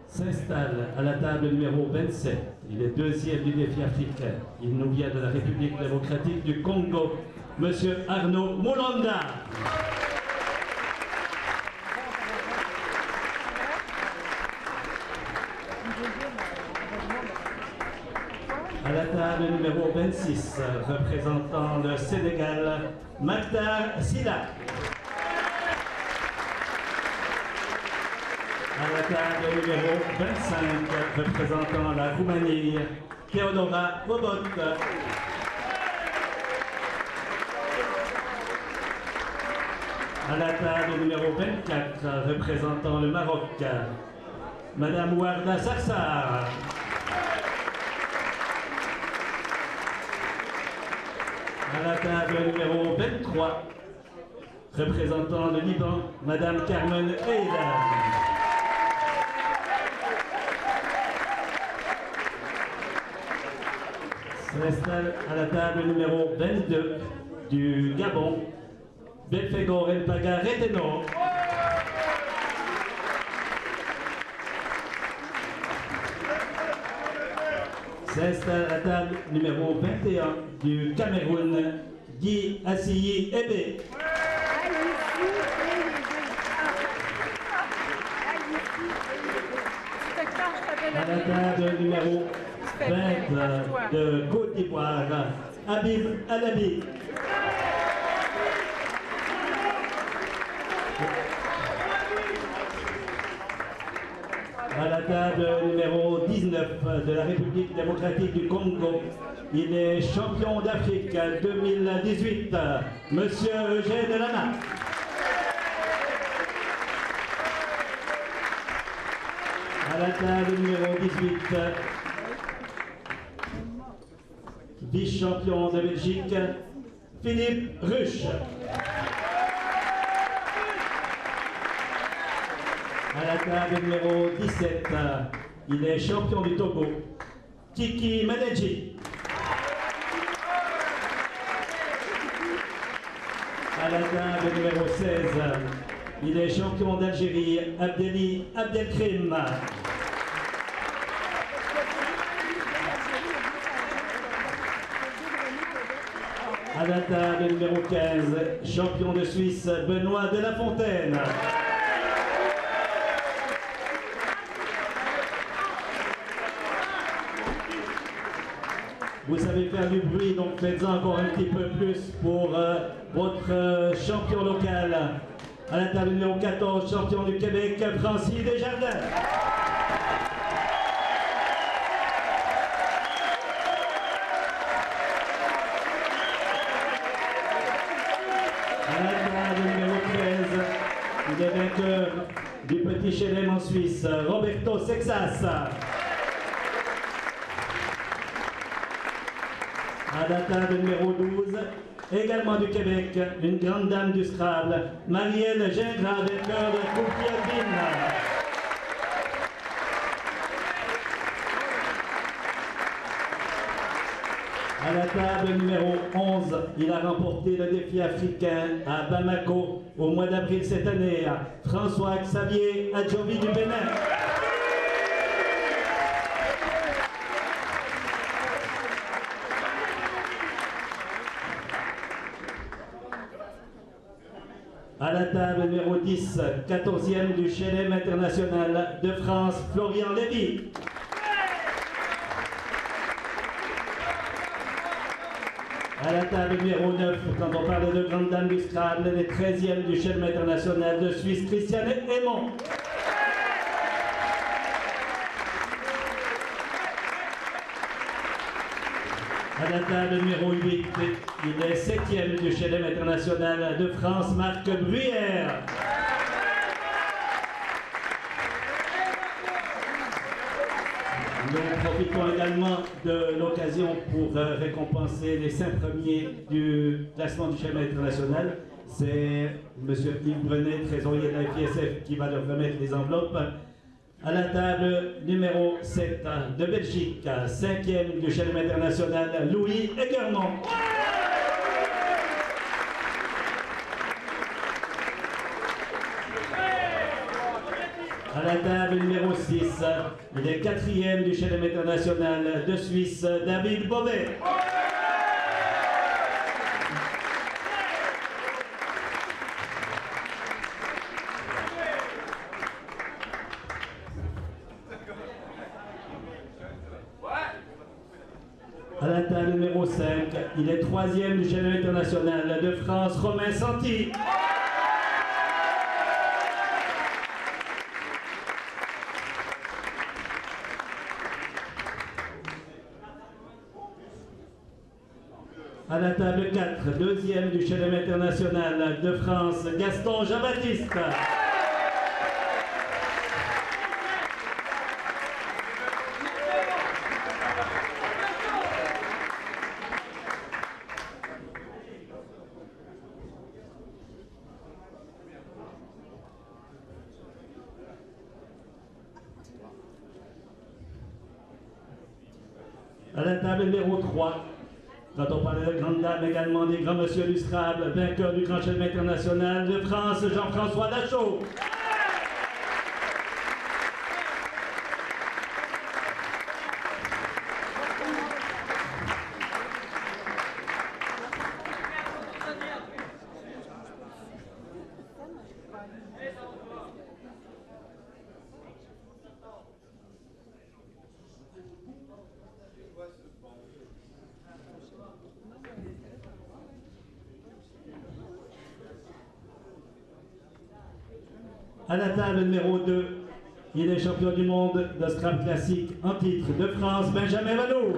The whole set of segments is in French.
s'installe à la table numéro 27. Il est deuxième du défi africain. Il nous vient de la République démocratique du Congo, Monsieur Arnaud Moulanda. À la table numéro 26, représentant le Sénégal, Maktar Sida. À la table numéro 25, représentant la Roumanie, Theodora Bobot. À la table numéro 24, représentant le Maroc, Madame Warda Sarsar. À la table numéro 23, représentant le Liban, Madame Carmen Eida. S'installe à la table numéro 22 du Gabon, Belfegor Elpaga Reteno. S'installe à la table numéro 21 du Cameroun, Guy Assis Ebe. À la table numéro 20 de Côte d'Ivoire, Habib Alabi. À la table numéro 19 de la République démocratique du Congo, il est champion d'Afrique 2018, Monsieur Eugène Lana. À la table numéro 18, vice-champion de Belgique, Philippe Ruche. À la table numéro 17, il est champion du Togo, Kiki Madeji. À la table numéro 16, il est champion d'Algérie, Abdeli Abdelkrim. À la table numéro 15, champion de Suisse, Benoît de la Fontaine. Vous savez faire du bruit, donc faites-en encore un petit peu plus pour votre champion local. À la table numéro 14, champion du Québec, Francis Desjardins. À la table numéro 13, il est vainqueur du petit chelem en Suisse, Roberto Sexas. À la table numéro 12, également du Québec, une grande dame du Scrabble, Marielle Gingras, vainqueur de Coupe Alpine. À la table numéro 11, il a remporté le défi africain à Bamako au mois d'avril cette année, François Xavier Adjovi du Bénin. À la table numéro 10, 14e du Chelem international de France, Florian Lévy. À la table numéro 9, quand on parle de grande dame du Scrabble, les 13e du Chelem international de Suisse, Christiane Aymon. À la table numéro 8, il est 7e du Chelem international de France, Marc Bruyère. Nous profitons également de l'occasion pour récompenser les 5 premiers du classement du Chelem international. C'est M. Yves Brenet, trésorier de la FISF, qui va leur remettre les enveloppes. À la table numéro 7 de Belgique, 5e du Chelem international, Louis Egermont. À la table numéro 6, il est 4e du Chelem international de Suisse, David Beauvais. À la table numéro 5, il est 3e du Chelem international de France, Romain Santi. À la table 4, 2e du Chelem international de France, Gaston Jean-Baptiste. À la table numéro 3, quand on parle de grandes dames, également des grands monsieur du Scrabble, vainqueur du Grand Chelem international de France, Jean-François Lachaud. À la table numéro 2, il est champion du monde de Scrabble classique en titre de France, Benjamin Vallot.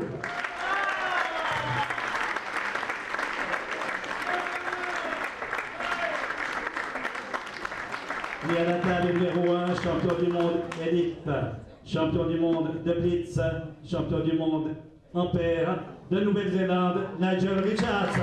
Et à la table numéro 1, champion du monde élite, champion du monde de Blitz, champion du monde en paire de Nouvelle-Zélande, Nigel Richards.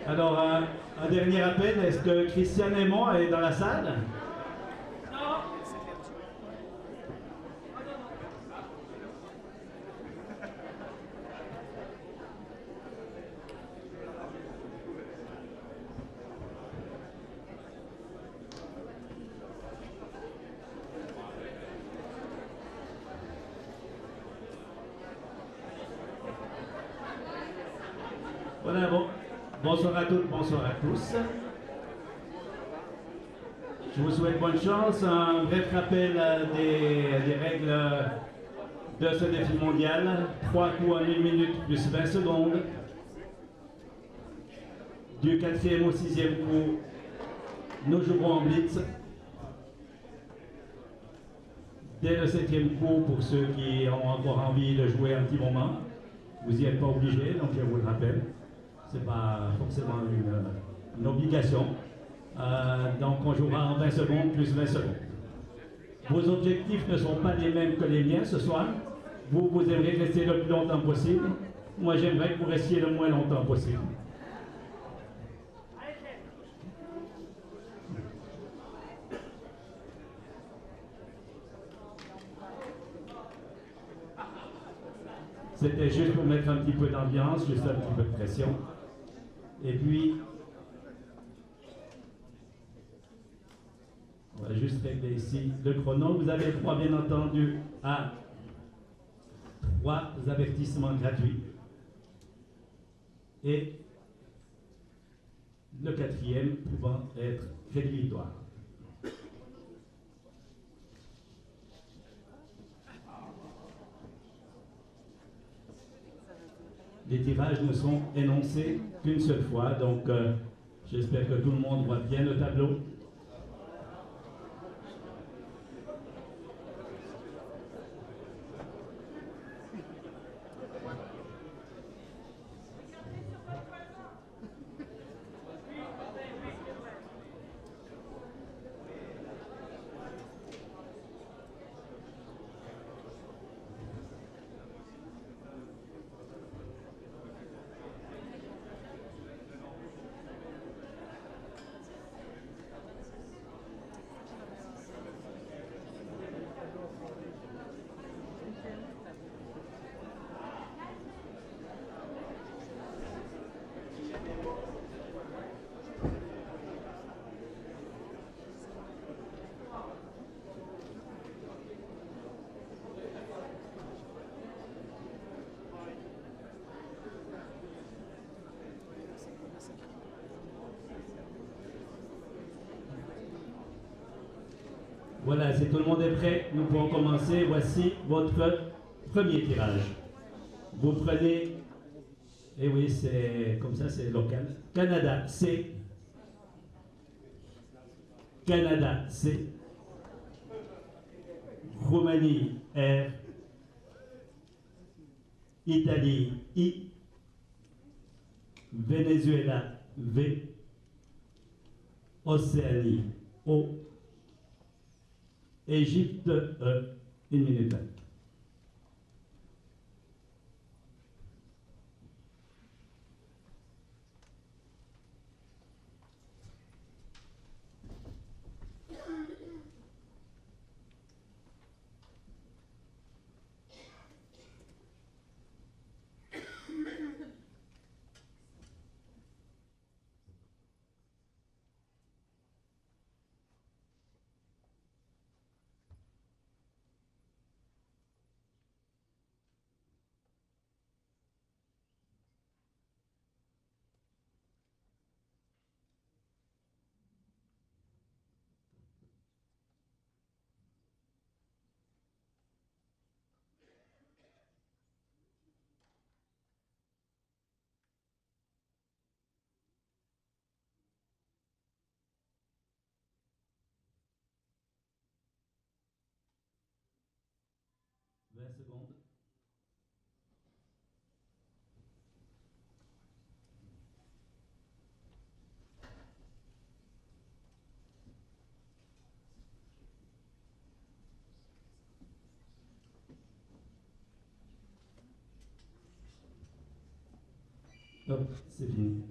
Alors, un dernier appel, est-ce que Christian Aymon est dans la salle? Voilà, bon. Bonsoir à toutes, bonsoir à tous. Je vous souhaite bonne chance. Un bref rappel des règles de ce défi mondial. 3 coups en 1 minute plus 20 secondes. Du 4e au 6e coup, nous jouerons en blitz. Dès le 7e coup, pour ceux qui ont encore envie de jouer un petit moment, vous n'y êtes pas obligés, donc je vous le rappelle. Ce n'est pas forcément une obligation. Donc on jouera en 20 secondes plus 20 secondes. Vos objectifs ne sont pas les mêmes que les miens ce soir. Vous aimeriez rester le plus longtemps possible. Moi j'aimerais que vous restiez le moins longtemps possible. C'était juste pour mettre un petit peu d'ambiance, juste un petit peu de pression. Et puis, on va juste régler ici le chrono. Vous avez droit, bien entendu, à 3 avertissements gratuits. Et le 4e pouvant être rédhibitoire. les tirages ne sont énoncés qu'une seule fois. Donc, j'espère que tout le monde voit bien le tableau. Voilà, si tout le monde est prêt, nous pouvons commencer. Voici votre premier tirage. Vous prenez, et oui, c'est comme ça, c'est local. Canada, C. Canada, C. Roumanie, R. Italie, I. Venezuela, V. Océanie, O. Égypte, E. 1 minute 20. Secondes. Hop, c'est fini.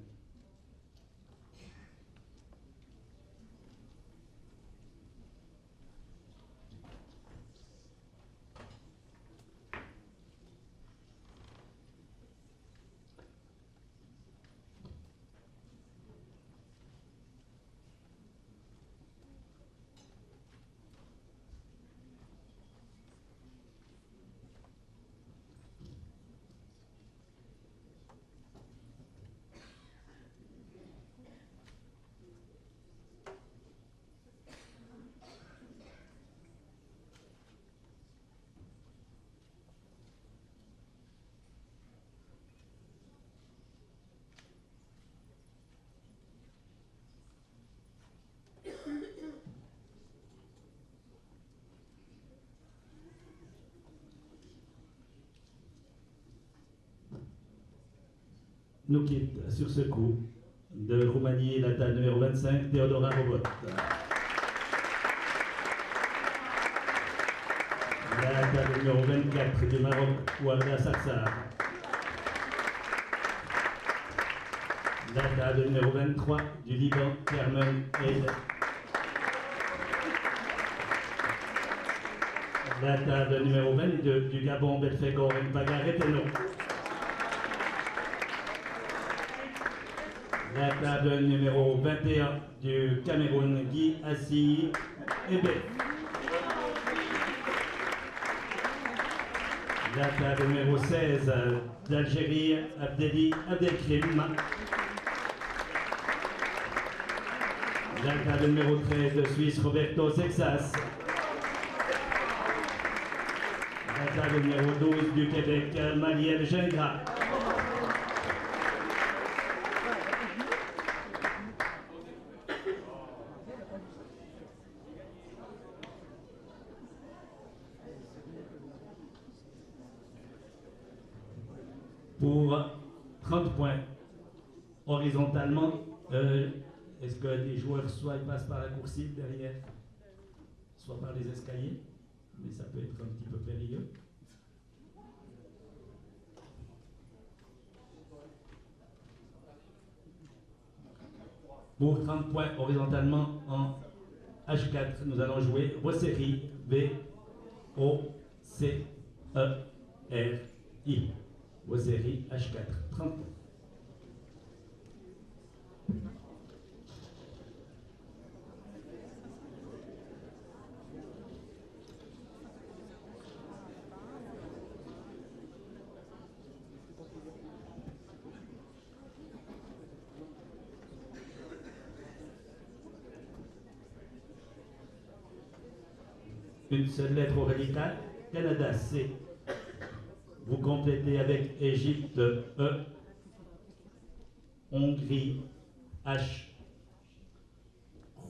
Nous quitte sur ce coup de Roumanie, la table numéro 25, Théodora Robot. La table numéro 24 du Maroc, Warda Sarsar. La table numéro 23 du Liban, Carmen Eid. La table numéro 22 du Gabon, Belfegor Mbagareteno. La table numéro 21 du Cameroun, Guy Assi Ebe. La table numéro 16 d'Algérie, Abdeli Abdelkrim. La table numéro 13 de Suisse, Roberto Sexas. La table numéro 12 du Québec, Marielle Gingras. pour 30 points. Horizontalement, est-ce que les joueurs soit ils passent par la coursive derrière, soit par les escaliers, mais ça peut être un petit peu périlleux. Pour 30 points horizontalement en H4, nous allons jouer Vossery, V-O-C-E-R-I. Vossery H4, 30 points. Une seule lettre au reliquat. Canada, C. Vous complétez avec Égypte, E. Hongrie, H.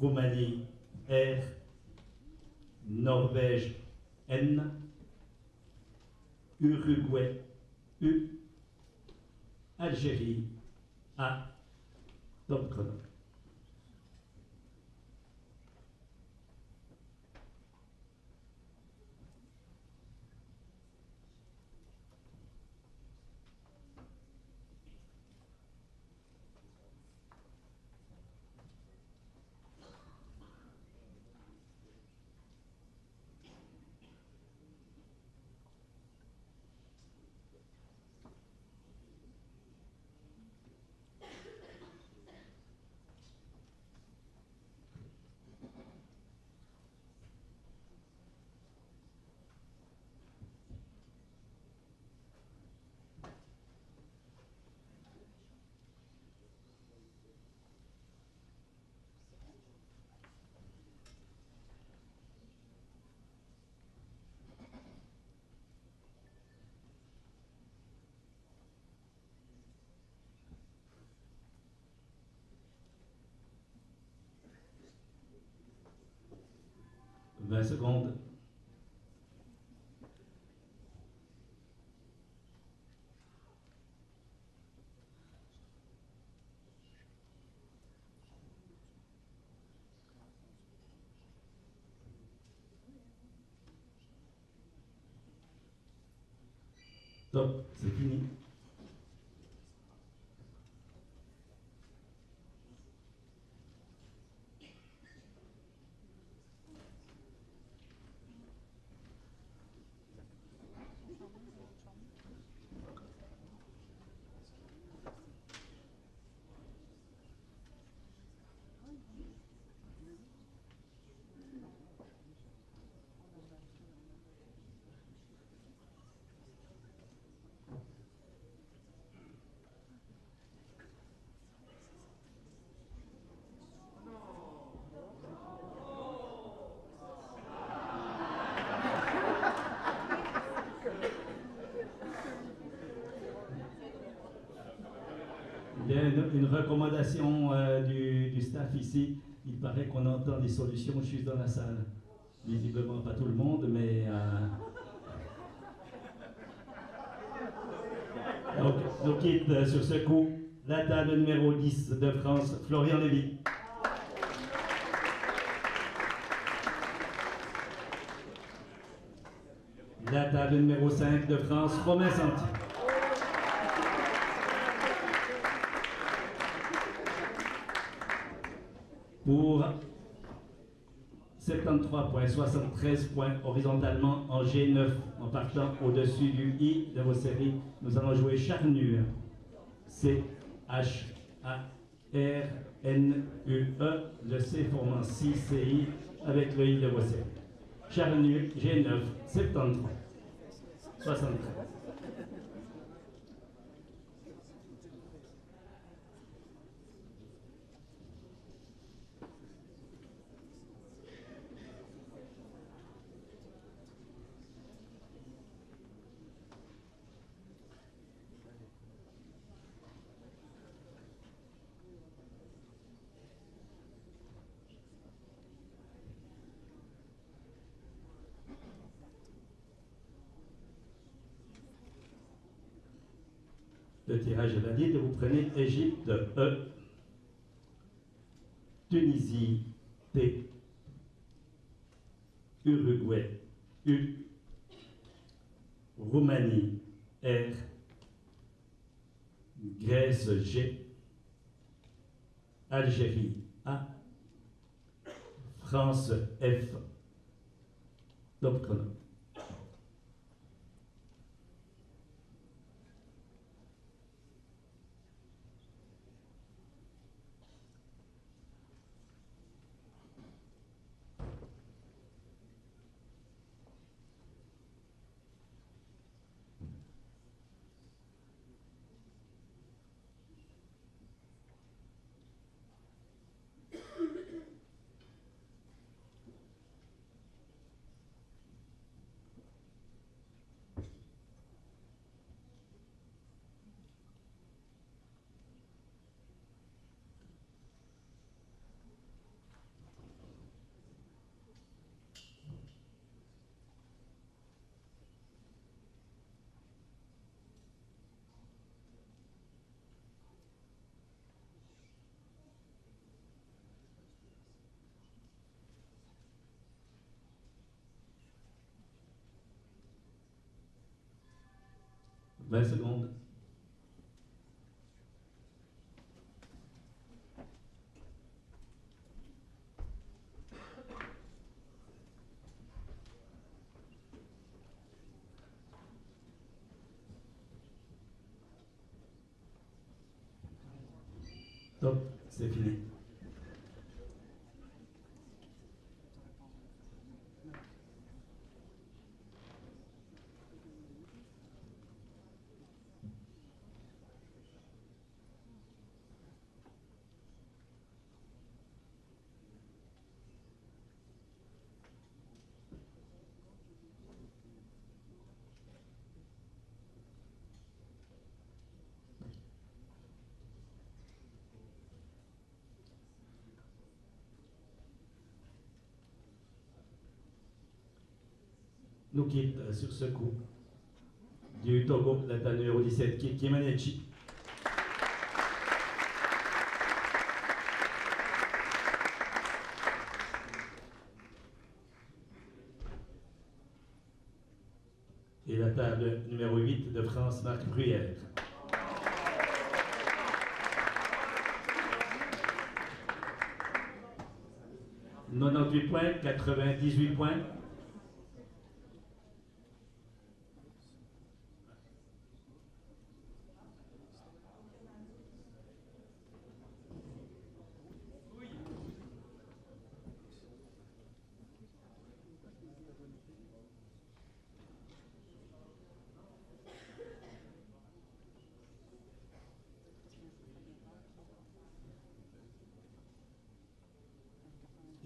Roumanie, R. Norvège, N. Uruguay, U. Algérie, A. Top chrono. « 20 secondes. Top, c'est fini. Il y a une recommandation du staff ici. Il paraît qu'on entend des solutions juste dans la salle. Visiblement pas tout le monde, mais... Donc, nous quitte sur ce coup la table numéro 10 de France, Florian Lévy. La table numéro 5 de France, Romain Santi. Pour 73 points, 73 points horizontalement en G9, en partant au-dessus du I de vos séries, nous allons jouer Charnure. C-H-A-R-N-U-E, le C formant 6 CI avec le I de vos séries. Charnure, G9, 73, 73. Le tirage est valide. Vous prenez Égypte E, Tunisie T, Uruguay U, Roumanie R, Grèce G, Algérie A, France F. Top chrono. « 20 secondes. Top, c'est fini. Nous quitte sur ce coup du Togo, la numéro 17, Kimanechi. Et la table numéro 8 de France, Marc Bruyère. « 98 points, 98 points. »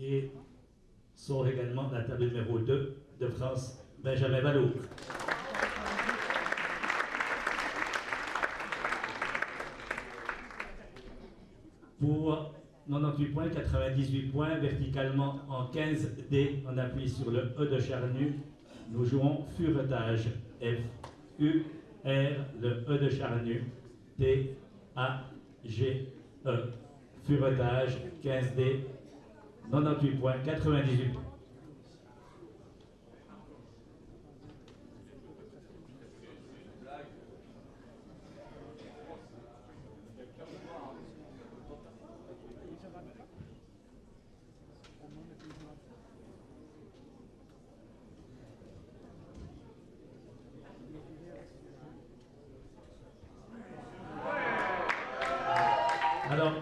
Et sort également la table numéro 2 de France, Benjamin Valour. Pour 98 points, 98 points, verticalement en 15D, on appuie sur le E de charnu. Nous jouons furetage, F, U, R, le E de charnu, T, A, G, E, furetage, 15D, 98 points, 98 points. Alors,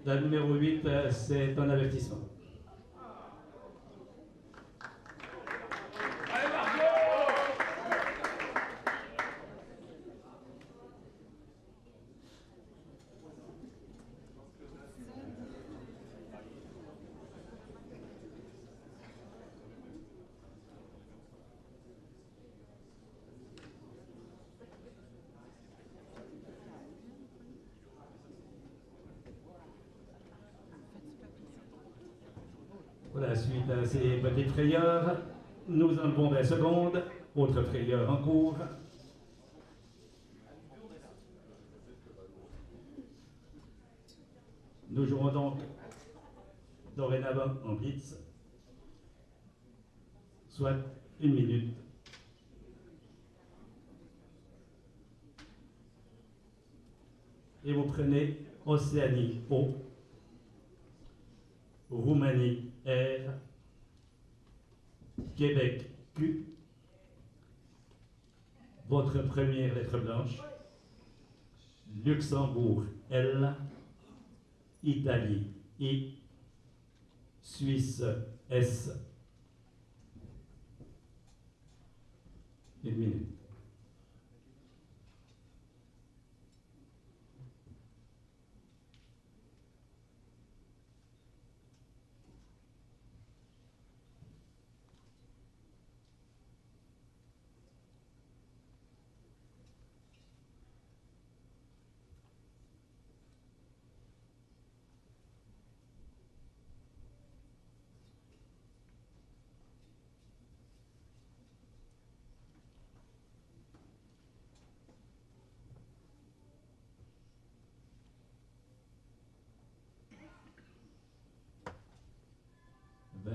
la numéro 8, c'est un avertissement. Voilà, suite à ces petites frayeurs, nous enlevons 20 secondes. Autre frayeur en cours. Nous jouerons donc dorénavant en blitz, soit 1 minute. Et vous prenez Océanie O, Roumanie R, Québec Q, votre première lettre blanche, Luxembourg L, Italie I, Suisse S. 1 minute.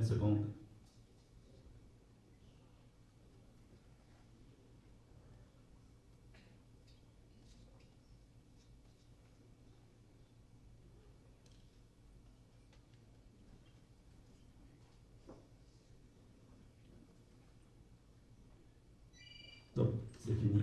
Secondes. Donc, c'est fini.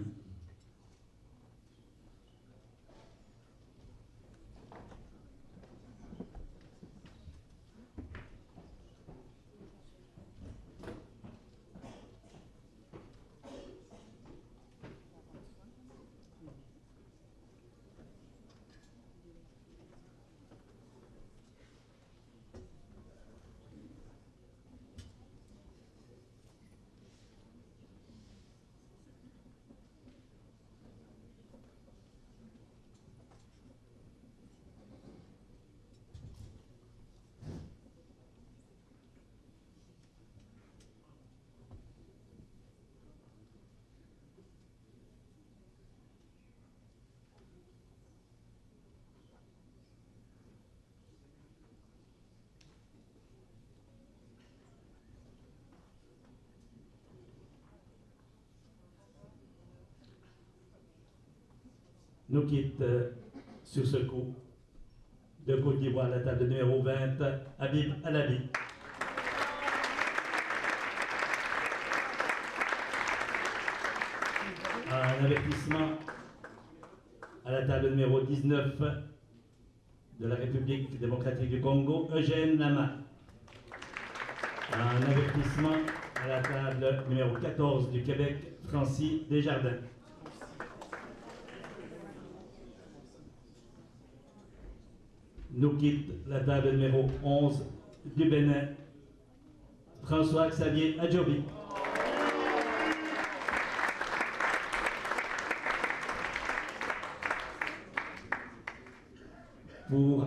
Nous quitte sur ce coup de Côte d'Ivoire la table numéro 20, Habib Alabi. Un avertissement à la table numéro 19 de la République démocratique du Congo, Eugène Lama. Un avertissement à la table numéro 14 du Québec, Francis Desjardins. Nous quitte la table numéro 11 du Bénin, François-Xavier Adjobi. Pour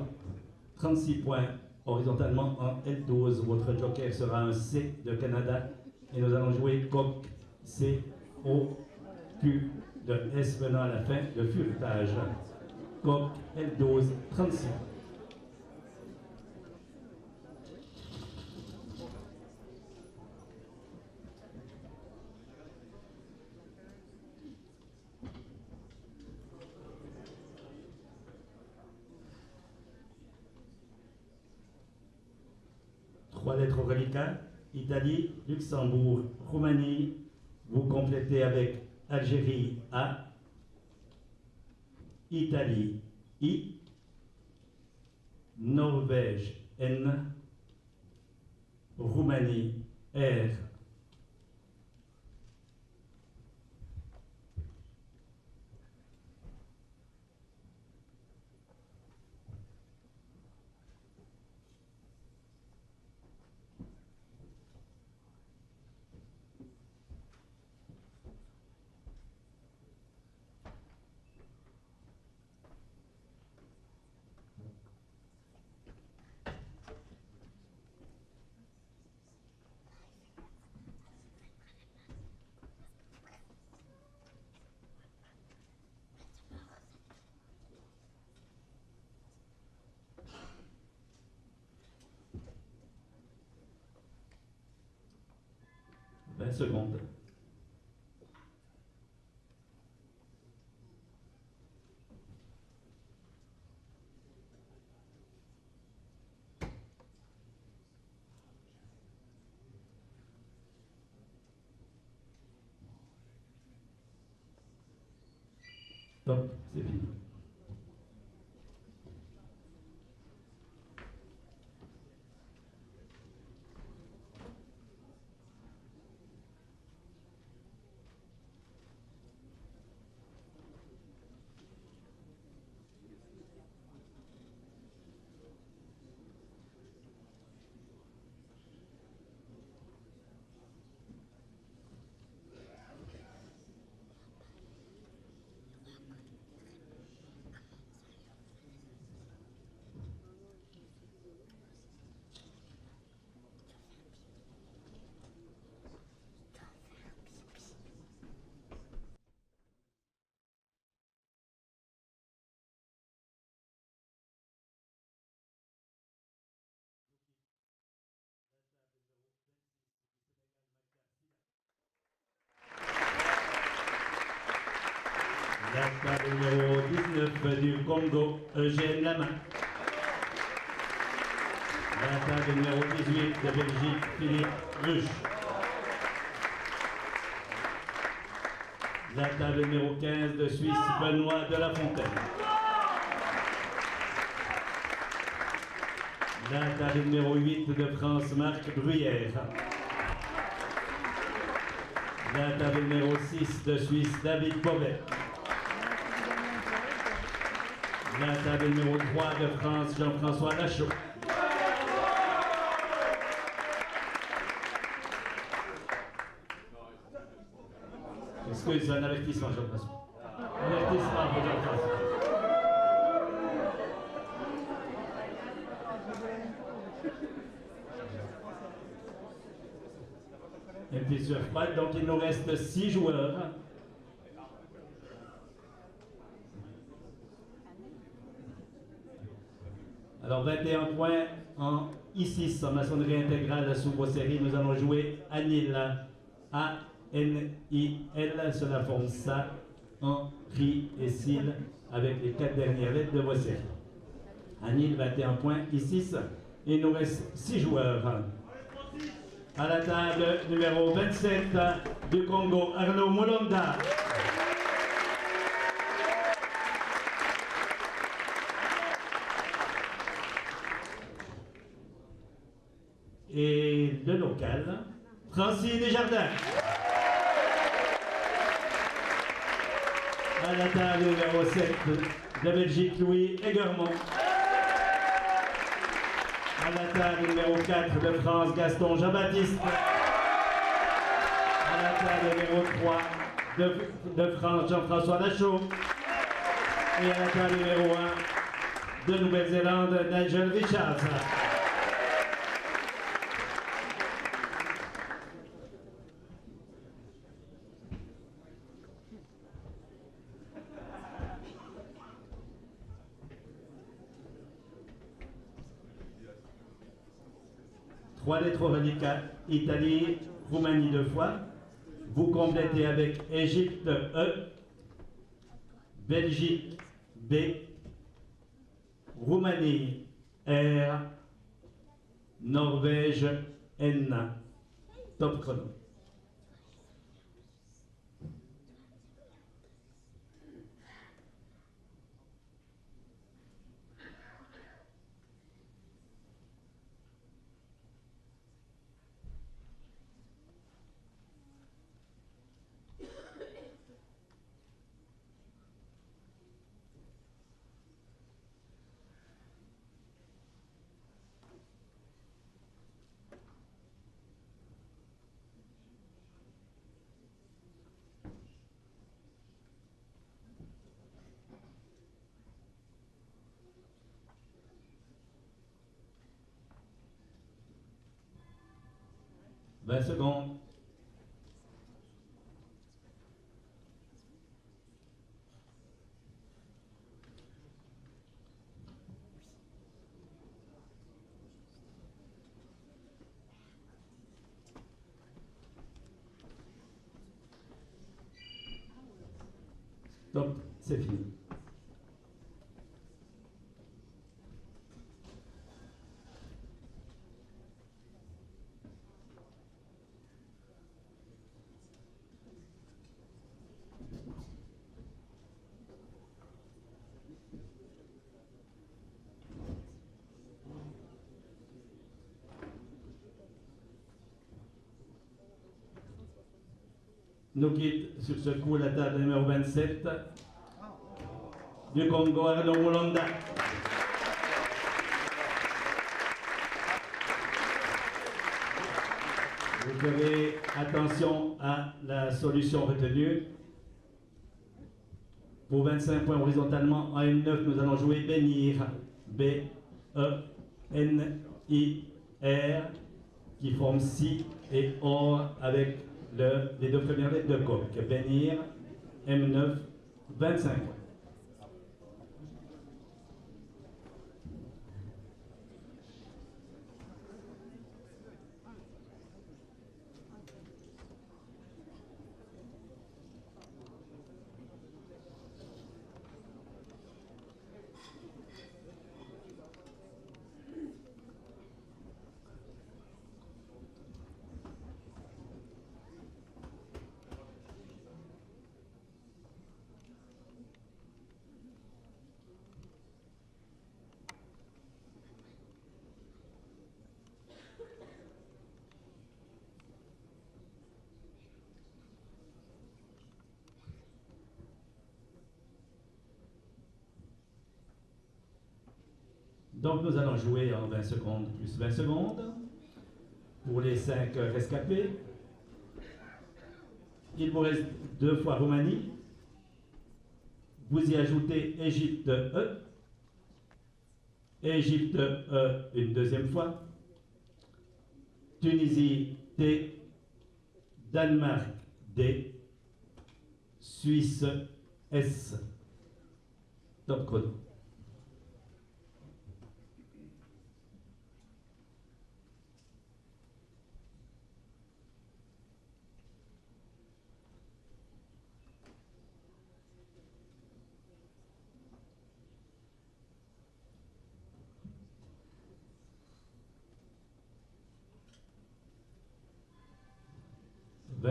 36 points horizontalement en L12, votre joker sera un C de Canada et nous allons jouer coq C, O, Q de S venant à la fin de furetage. Coq L12, 36. Trois lettres reliquats, Italie, Luxembourg, Roumanie. Vous complétez avec Algérie A, Italie I, Norvège N, Roumanie R. secondes. Top, c'est fini. La table numéro 19 du Congo, Eugène Lama. La table numéro 18 de Belgique, Philippe Ruche. La table numéro 15 de Suisse, Benoît de la Fontaine. La table numéro 8 de France, Marc Bruyère. La table numéro 6 de Suisse, David Pauvet. La table numéro 3 de France, Jean-François Lachaud. Excusez, c'est un avertissement, Jean-François. Avertissement pour Jean-François. Un petit surprise, donc il nous reste 6 joueurs. Alors 21 points en I6 en maçonnerie intégrale sous vos séries. Nous allons jouer Anil. A-N-I-L, cela forme ça, en, ri et sil avec les 4 dernières lettres de vos séries. Anil, 21 points, I6. Il nous reste 6 joueurs. À la table numéro 27 du Congo, Arnaud Moulonda. Et le local, Francine Desjardins. À la table numéro 7 de Belgique, Louis Egermont. À la table numéro 4 de France, Gaston Jean-Baptiste. À la table numéro 3 de France, Jean-François Lachaud. Et à la table numéro 1 de Nouvelle-Zélande, Nigel Richards. Trois lettres radicales, Italie, Roumanie 2 fois. Vous complétez avec Égypte E, Belgique B, Roumanie R, Norvège N. Top chrono. « 20 secondes. c'est fini. Nous quitte sur ce coup la table numéro 27 du Congo, Arnaud Moulanda. Vous ferez attention à la solution retenue. Pour 25 points horizontalement en M9, nous allons jouer Bénir, B-E-N-I-R, qui forme Si et Or avec les deux premières lettres de coq. Bénir, M9, 25 points. Donc nous allons jouer en 20 secondes plus 20 secondes pour les 5 rescapés. Il vous reste 2 fois Roumanie. Vous y ajoutez Égypte E. Égypte E une deuxième fois. Tunisie T. Danemark D. Suisse S. Top chrono.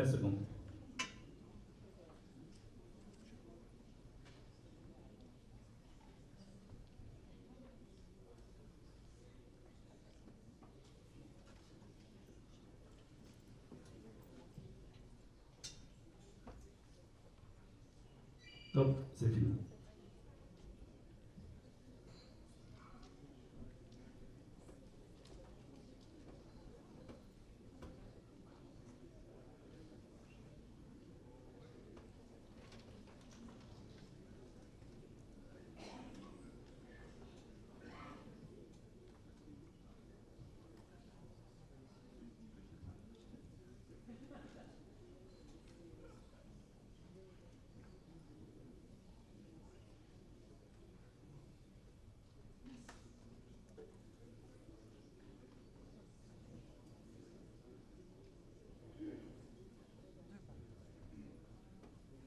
Secondes. Top, c'est fini.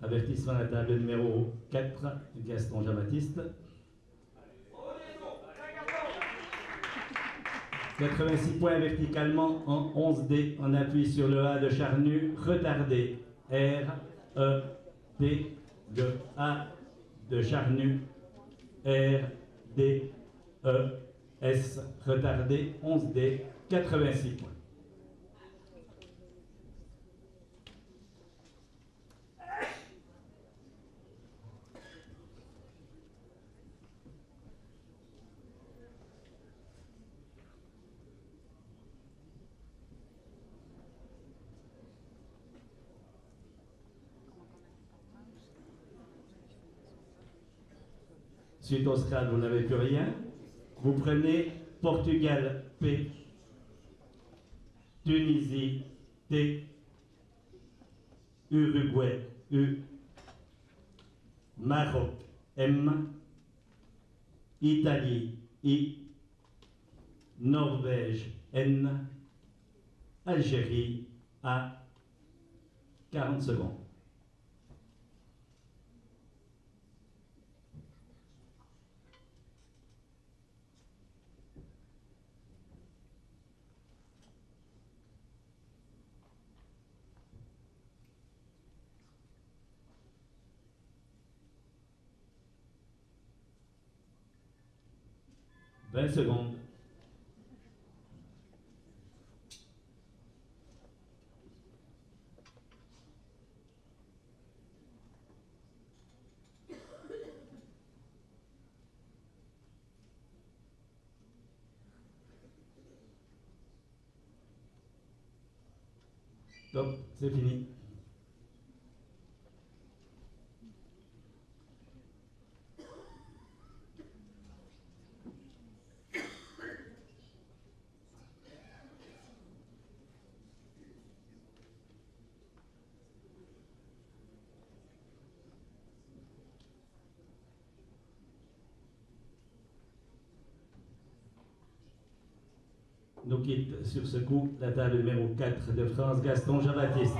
Avertissement à la table numéro 4, Gaston Jean-Baptiste. 86 points verticalement en 11D. On appuie sur le A de Charnu, retardé. R, E, D, le A de Charnu, R, D, E, S, retardé, 11D, 86 points. Suite au Scrabble, vous n'avez plus rien. Vous prenez Portugal P, Tunisie T, Uruguay U, Maroc M, Italie I, Norvège N, Algérie A, 40 secondes. 20 secondes. Top, c'est fini. Nous quitte sur ce coup la table numéro 4 de France, Gaston Jean-Baptiste.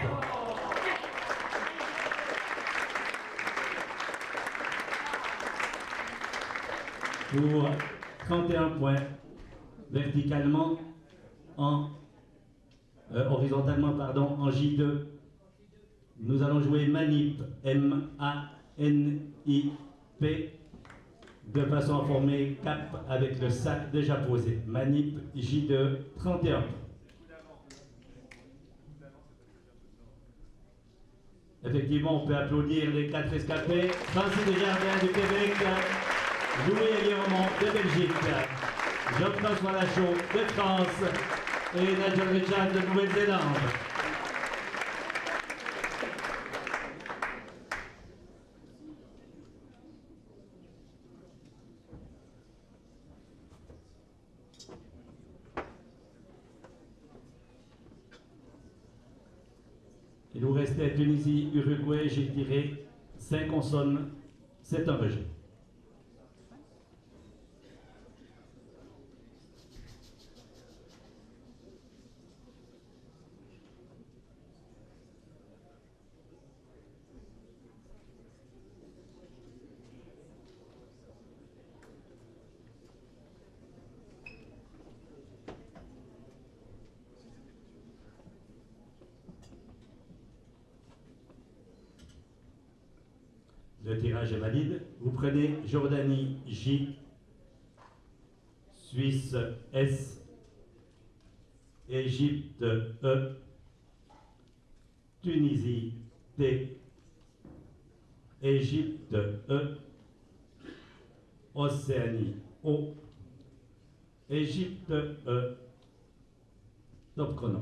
Pour 31 points, verticalement, horizontalement, pardon, en J2, nous allons jouer Manip, M-A-N-I-P, de façon à former cap avec le sac déjà posé. Manip J2, 31. Effectivement, on peut applaudir les 4 escapés. Francis Desjardins du Québec, Louis Guillermont de Belgique, Jean-François Lachaud de France et Nigel Richard de Nouvelle-Zélande. Il nous restait Tunisie, Uruguay, j'ai tiré 5 consonnes, c'est un rejet. Le tirage est valide. Vous prenez Jordanie J, Suisse S, Égypte E, Tunisie T, Égypte E, Océanie O, Égypte E, top chrono.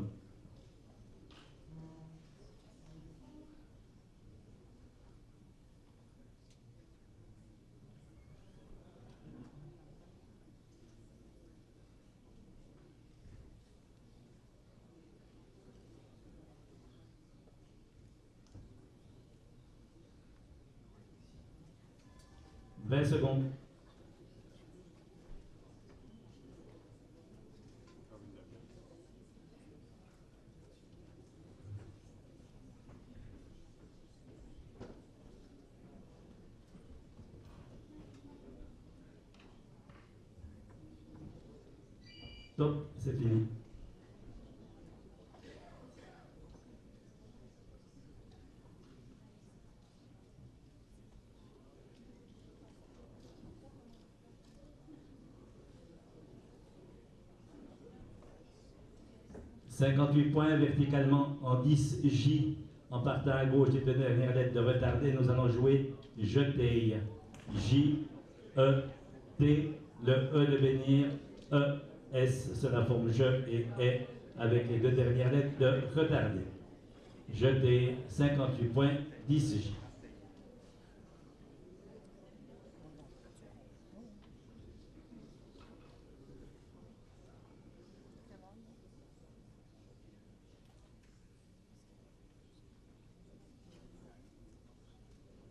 « 20 secondes. Top, c'est fini. « 58 points verticalement en 10 J en partant à gauche des deux dernières lettres de retardé. Nous allons jouer jeter. J, E, T, le E de bénir, E, S sur la forme je et est avec les deux dernières lettres de retardé. Jeter, 58 points, 10 J.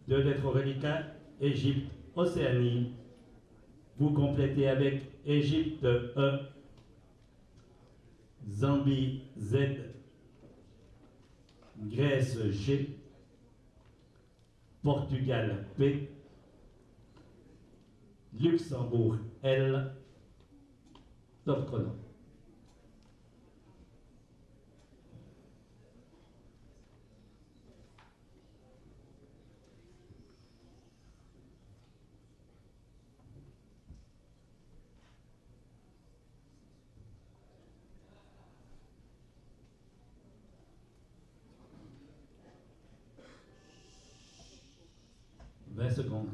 Deux lettres reliquats, Égypte, Océanie. Vous complétez avec Égypte E, Zambie Z, Grèce G, Portugal P, Luxembourg L, top chrono. secondes.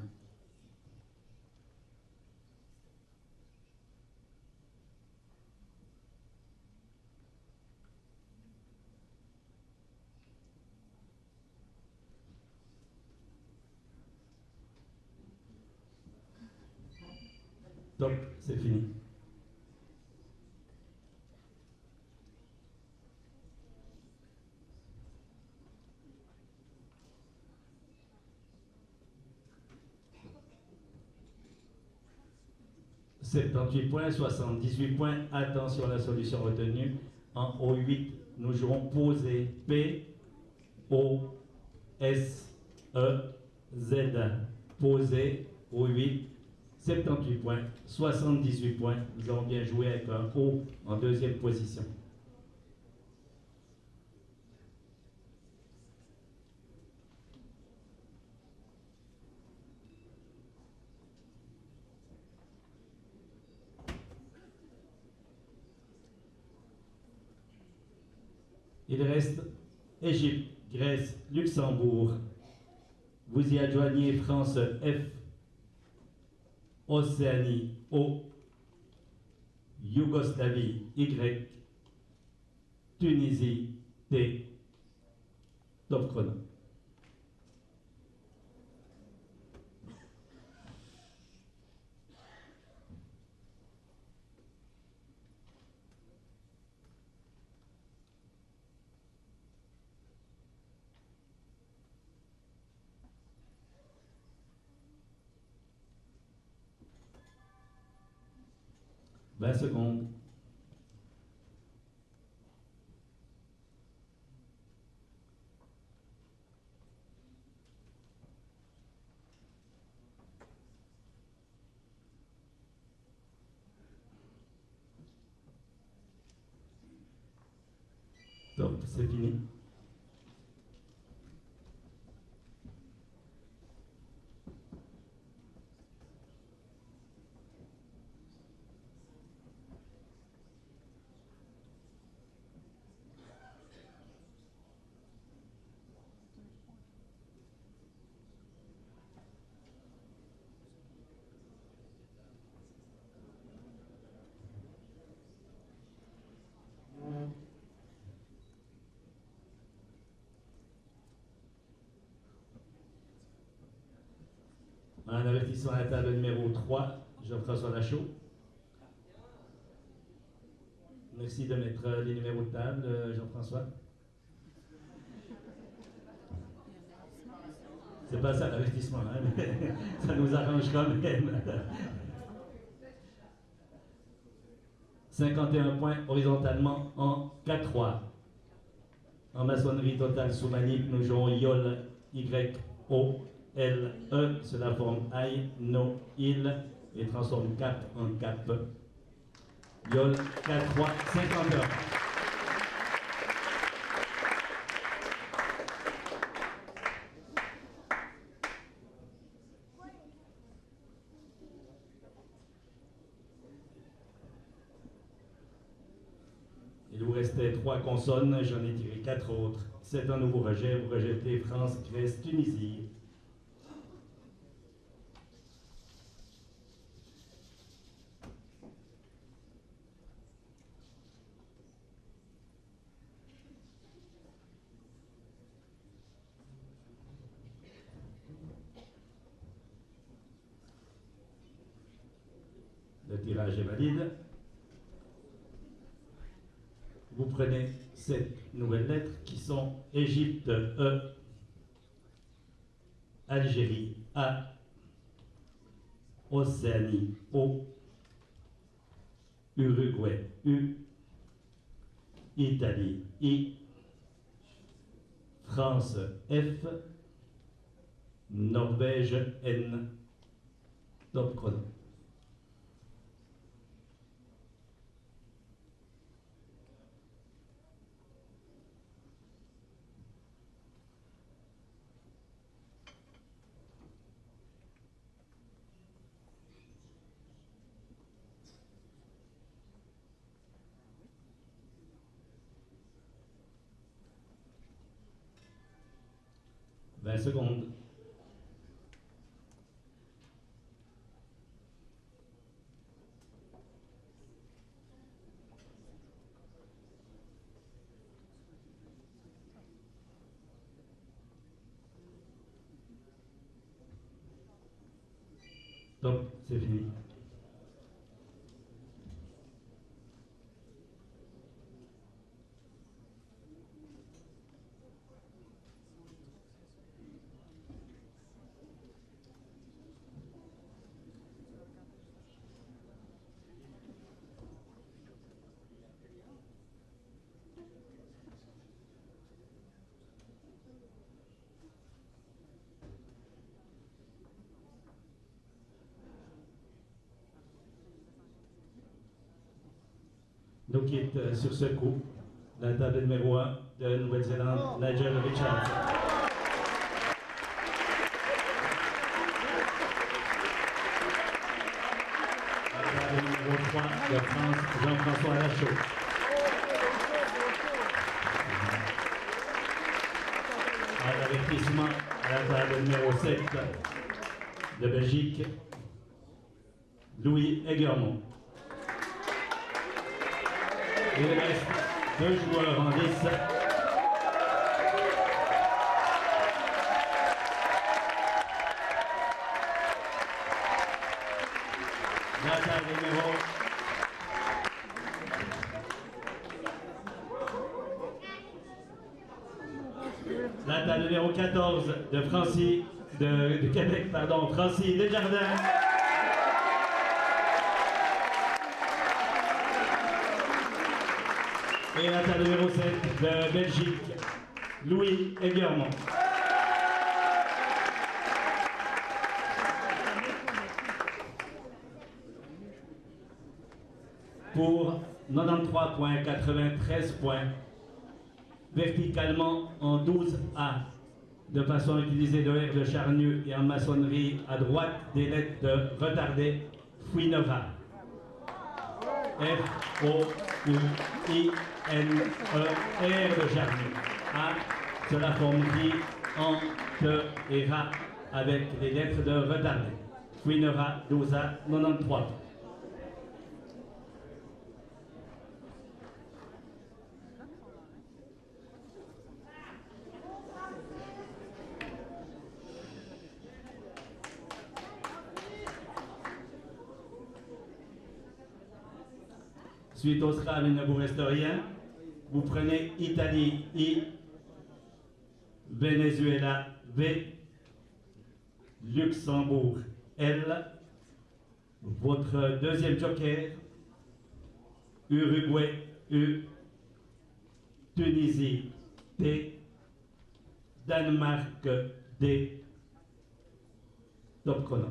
Top, c'est fini. « 78 points, 78 points. Attention à la solution retenue. En O8, nous jouerons posé. P, O, S, E, Z. Posé, O8. 78 points, 78 points. Nous avons bien joué avec un O en deuxième position. Il reste Égypte, Grèce, Luxembourg. Vous y adjoignez France F, Océanie O, Yougoslavie Y, Tunisie T. Top chrono. « 20 secondes. » Top, c'est fini. Un avertissement à la table numéro 3, Jean-François Lachaud. Merci de mettre les numéros de table, Jean-François. C'est pas ça l'avertissement, hein, mais ça nous arrange quand même. 51 points horizontalement en 4-3. En maçonnerie totale sous manip, nous jouons YOL, Y-O-L-E, cela forme I, No, Il, et transforme cap en cap. YOL, 4-3, 51. Il vous restait 3 consonnes, j'en ai tiré 4 autres. C'est un nouveau rejet, vous rejetez France, Grèce, Tunisie. Le tirage est valide. Vous prenez ces nouvelles lettres qui sont Égypte E, Algérie A, Océanie O, Uruguay U, Italie I, France F, Norvège N. Top chrono. « 20 secondes. » Top, c'est fini. Nous quitte sur ce coup la table numéro 1 de Nouvelle-Zélande, Nigel Richards. La table numéro 3 de France, Jean-François Lachaud. Un avertissement à la table numéro 7 de Belgique, Louis Egermont. Il reste 2 joueurs en lice. La table numéro la table numéro 14 de Francis de Québec, pardon, Francis Desjardins. Et la table numéro 7 de Belgique, Louis Egermont. Pour 93,93 points, verticalement en 12A, de façon à utiliser de R de charnu et en maçonnerie à droite des lettres de retardé, Fouinera. F-O-U-I-N-E-R de charnu. A, cela forme qui, en, te et ra avec les lettres de retardé. Fouinera, 12A, 93. Suite au Scrabble, il ne vous reste rien. Vous prenez Italie, I, Venezuela, V, Luxembourg, L. Votre deuxième joker, Uruguay, U, Tunisie, T, Danemark, D. Top chrono.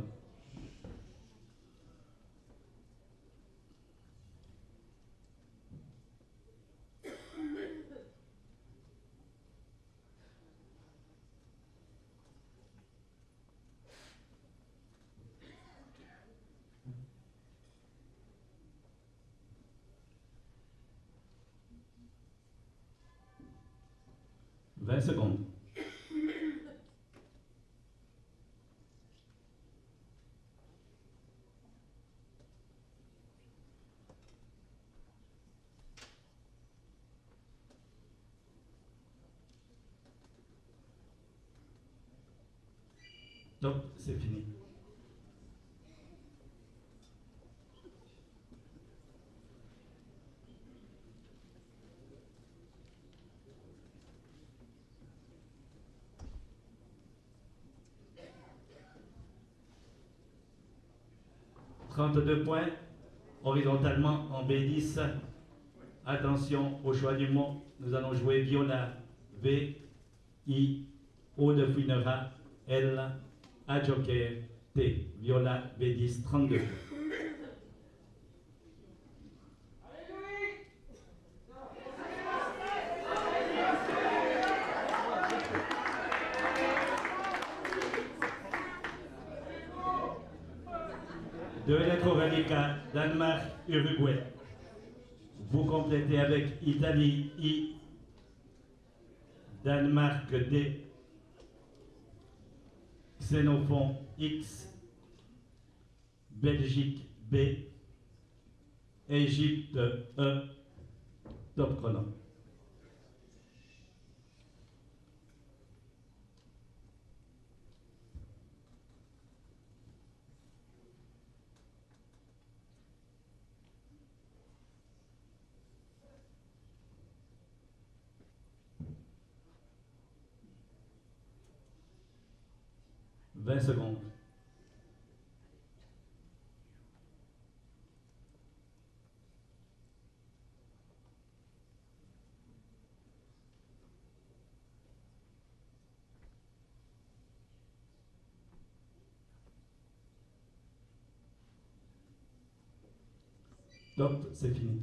Secondes. Donc, c'est fini. £32 horizontalement en B10. Attention au choix du mot. Nous allons jouer Viola, V, I, O de Fouinera, L, A joker, T. Viola, B10, 32. Deux lettres radicales, Danemark, Uruguay. Vous complétez avec Italie, I, Danemark, D, Xénophon, X, Belgique, B, Égypte, E, top chrono. 20 secondes. Top, c'est fini.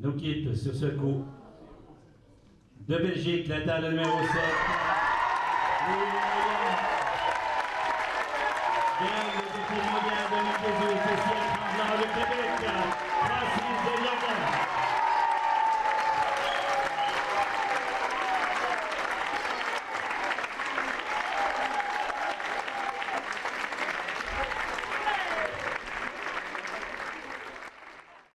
Nous quitte sur ce coup de Belgique, la table numéro 7. Gagne le défi mondial 2018, c'est Ciel Tremblant du Québec.